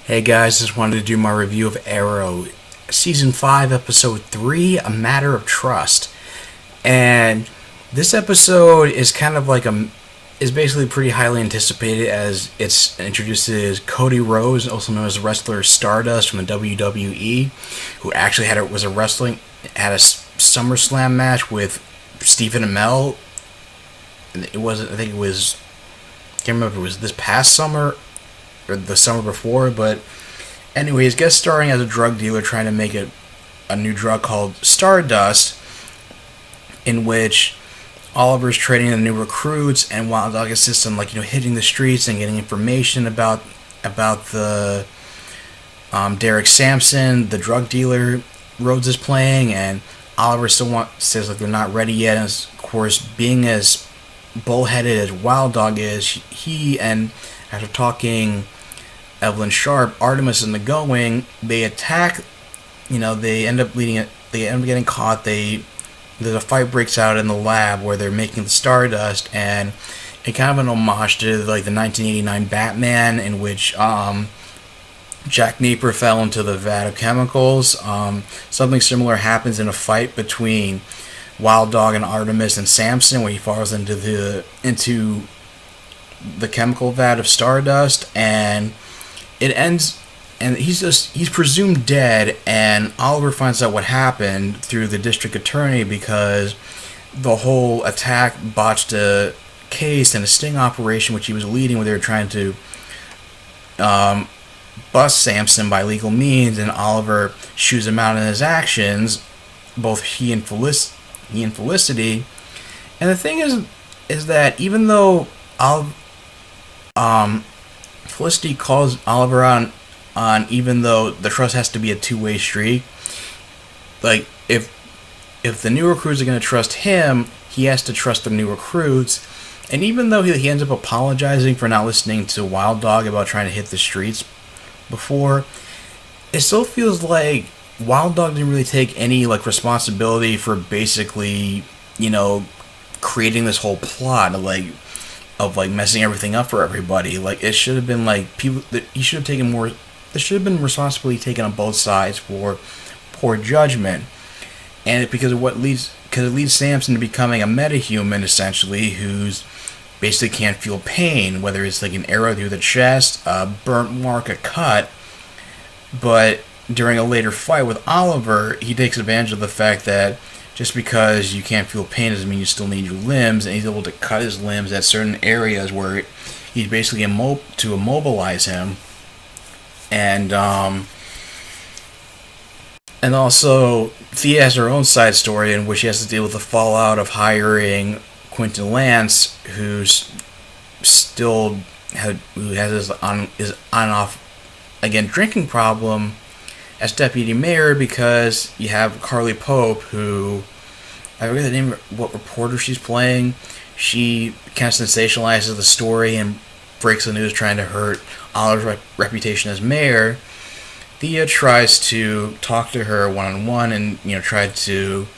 Hey guys, just wanted to do my review of Arrow, Season 5, Episode 3, A Matter of Trust. And this episode is kind of like is basically pretty highly anticipated as it introduces Cody Rhodes, also known as the wrestler Stardust from the WWE, who actually had a SummerSlam match with Stephen Amell. Can't remember if it was this past summer or the summer before, but anyway, he's guest starring as a drug dealer trying to make a new drug called Stardust, in which Oliver's training the new recruits, and Wild Dog assists him, hitting the streets and getting information about the Derek Sampson, the drug dealer Rhodes is playing, and Oliver says they're not ready yet. And of course, being as bullheaded as Wild Dog is, he and after talking Evelyn Sharp, Artemis, and the Going, they attack. They end up getting caught. There's a fight breaks out in the lab where they're making the Stardust, and it kind of an homage to the 1989 Batman, in which Jack Napier fell into the vat of chemicals. Something similar happens in a fight between Wild Dog and Artemis and Samson, where he falls into the chemical vat of Stardust, and it ends, and he's presumed dead, and Oliver finds out what happened through the district attorney, because the whole attack botched a case and a sting operation which he was leading, where they were trying to bust Samson by legal means, and Oliver shoos him out in his actions, both he and Felicity. And the thing is that even though Felicity calls Oliver on even though the trust has to be a two-way street, if the new recruits are going to trust him, he has to trust the new recruits. And even though he ends up apologizing for not listening to Wild Dog about trying to hit the streets before, it still feels like Wild Dog didn't really take any responsibility for basically creating this whole plot of messing everything up for everybody. It should have been people that he should have taken more. There should have been responsibility taken on both sides for poor judgment, and because it leads Samson to becoming a metahuman, essentially, who's basically can't feel pain, whether it's an arrow through the chest, a burnt mark, a cut. But during a later fight with Oliver, he takes advantage of the fact that just because you can't feel pain doesn't mean you still need your limbs, and he's able to cut his limbs at certain areas where he's basically to immobilize him. And also Thea has her own side story in which she has to deal with the fallout of hiring Quentin Lance, who has his on and off again drinking problem, as deputy mayor, because you have Carly Pope, who I forget the name of what reporter she's playing. She kind of sensationalizes the story and breaks the news trying to hurt Oliver's reputation as mayor. Thea tries to talk to her one-on-one and try to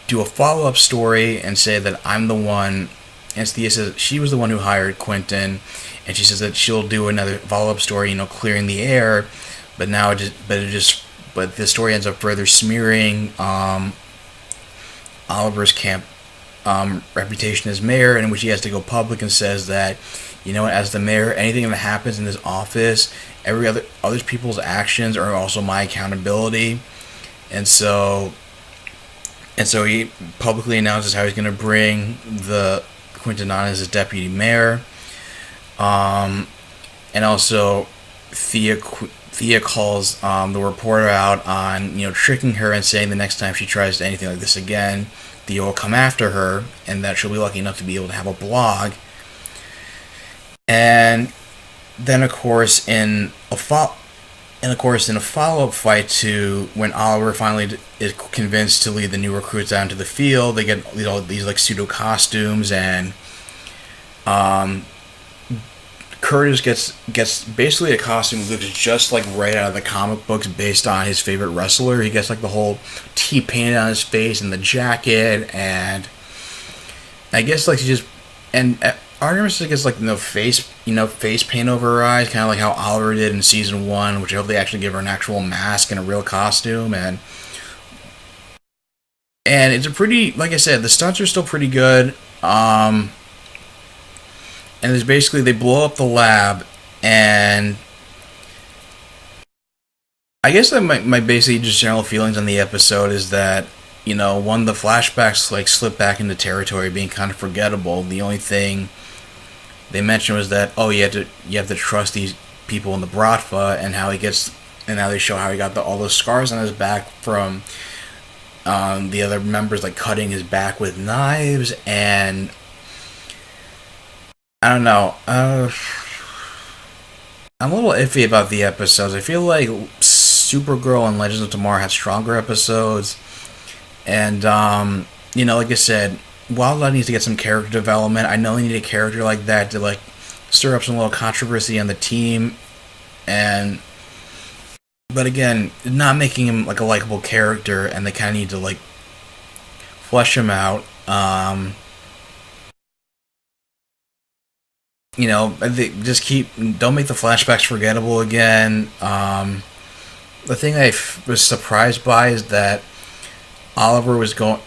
do a follow-up story and say that I'm the one, and Thea says she was the one who hired Quentin, and she says that she'll do another follow-up story, clearing the air. But the story ends up further smearing Oliver's reputation as mayor, in which he has to go public and says that, as the mayor, anything that happens in this office, every other people's actions are also my accountability. And so he publicly announces how he's going to bring the Quentin on as his deputy mayor. And also Thea calls the reporter out on tricking her and saying the next time she tries anything like this again, Thea will come after her, and that she'll be lucky enough to be able to have a blog. And then, of course, in a follow-up fight to when Oliver finally is convinced to lead the new recruits out into the field, they get these pseudo costumes, and Curtis gets basically a costume that looks just right out of the comic books based on his favorite wrestler. He gets the whole T painted on his face and the jacket, and I guess he just, and Artemis gets like no face, face paint over her eyes, kind of like how Oliver did in season 1, which I hope they actually give her an actual mask and a real costume, and it's a pretty, like I said, the stunts are still pretty good. And it's basically they blow up the lab, and I guess that my basically just general feelings on the episode is that, one, the flashbacks like slip back into territory being kind of forgettable. The only thing they mentioned was that, oh, you have to trust these people in the Bratva, and how they show how he got all those scars on his back from the other members like cutting his back with knives. And I don't know. I'm a little iffy about the episodes. I feel like Supergirl and Legends of Tomorrow had stronger episodes, and like I said, Wildlife needs to get some character development. I know they need a character like that to like stir up some little controversy on the team, but again, not making him like a likable character, and they kind of need to like flesh him out. I think don't make the flashbacks forgettable again. The thing I was surprised by is that Oliver was going,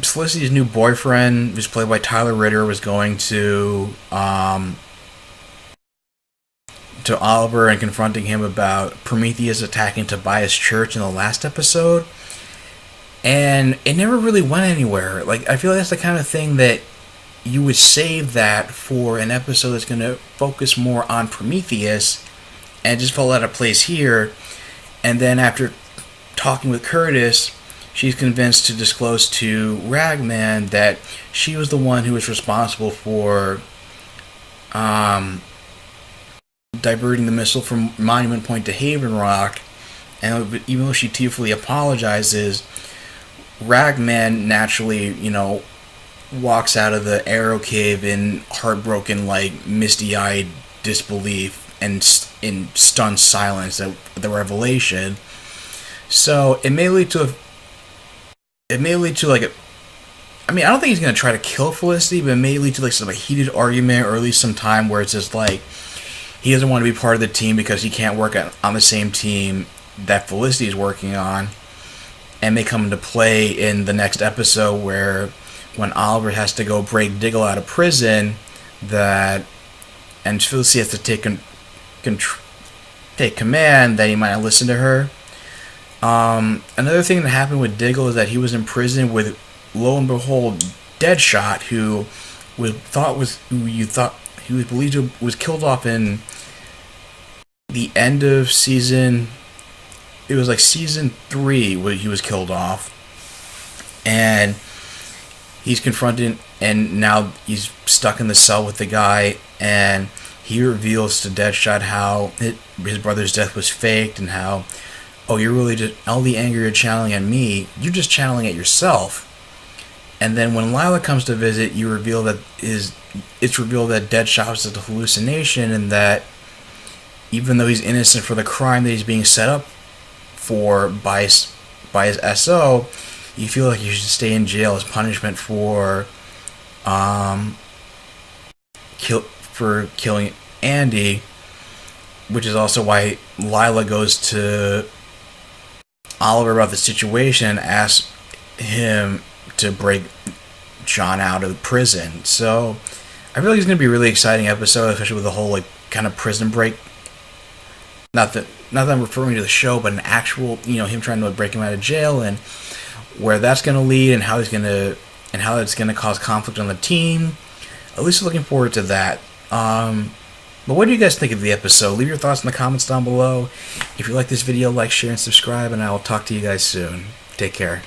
Felicity's new boyfriend, who's played by Tyler Ritter, was going to Oliver and confronting him about Prometheus attacking Tobias Church in the last episode, and it never really went anywhere. Like, I feel like that's the kind of thing that you would save that for an episode that's going to focus more on Prometheus, and it just fell out of place here. And then after talking with Curtis, she's convinced to disclose to Ragman that she was the one who was responsible for diverting the missile from Monument Point to Haven Rock. And even though she tearfully apologizes, Ragman naturally, walks out of the Arrow Cave in heartbroken, like, misty-eyed disbelief and in stunned silence at the revelation. So it may lead to like I don't think he's gonna try to kill Felicity, but it may lead to like some heated argument, or at least some time where it's just like he doesn't want to be part of the team because he can't work on the same team that Felicity is working on, and may come into play in the next episode where when Oliver has to go break Diggle out of prison, and Felicity has to take command, that he might not listen to her. Another thing that happened with Diggle is that he was in prison with, lo and behold, Deadshot, who was believed was killed off in the end of season. It was like season 3 where he was killed off, and he's confronted, and now he's stuck in the cell with the guy, and he reveals to Deadshot how his brother's death was faked, and how, oh, you're really just, all the anger you're channeling at me, you're just channeling at yourself. And then when Lila comes to visit, it's revealed that Deadshot was a hallucination, and that even though he's innocent for the crime that he's being set up for by his SO, you feel like you should stay in jail as punishment for killing Andy, which is also why Lila goes to Oliver about the situation and asks him to break John out of prison. So I feel like it's going to be a really exciting episode, especially with the whole like kind of prison break. Not that I'm referring to the show, but an actual, him trying to break him out of jail, and where that's going to lead, and how it's going to cause conflict on the team. At least looking forward to that. But what do you guys think of the episode? Leave your thoughts in the comments down below. If you like this video, like, share, and subscribe, and I will talk to you guys soon. Take care.